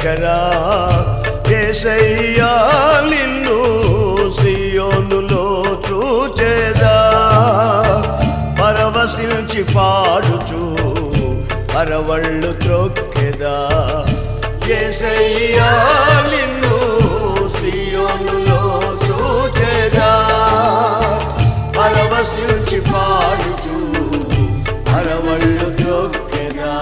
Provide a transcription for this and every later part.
శేఖరా యేసయ్యా నిన్ను సియోనులో చూచెదా పరవశించి పాడుచు పరవళ్ళు త్రొక్కెదా యేసయ్యా నిన్ను సియోనులో చూచెదా పరవశించి పాడుచు పరవళ్ళు త్రొక్కెదా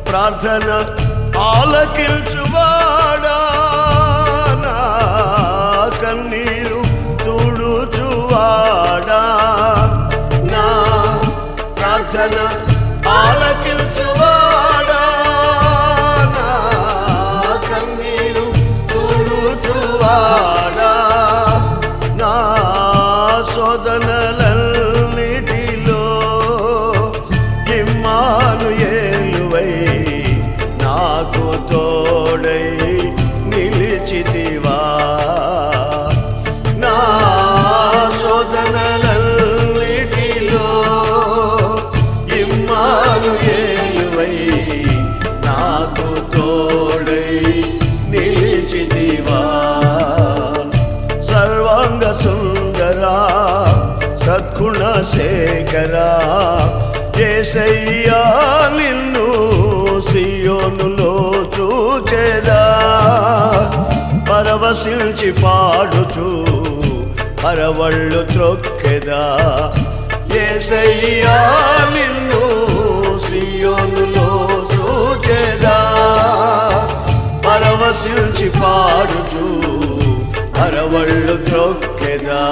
ప్రార్థన ఆలకించువాడా నా కన్నీరు తుడుచువాడా నా ప్రార్థన ఆలకించువాడా నా కన్నీరు తుడుచువాడా నా శోధనలన్నిటిలో ఇమ్మానుయేలువై నాకు తోడై నిలిచితివా నా శోధనలన్నిటిలో ఇమ్మానుయేలువై నాకు తోడై నిలిచితివా సర్వాంగ సుందరా సద్గుణ శేఖరా యేసయ్యా నిన్ను సియోనులో చూచెదా పరవశించి పాడుచు పరవళ్ళు త్రొక్కెదా యేసయ్యా నిన్ను సియోనులో చూచెదా పరవశించి పాడుచు పరవళ్ళు త్రొక్కెదా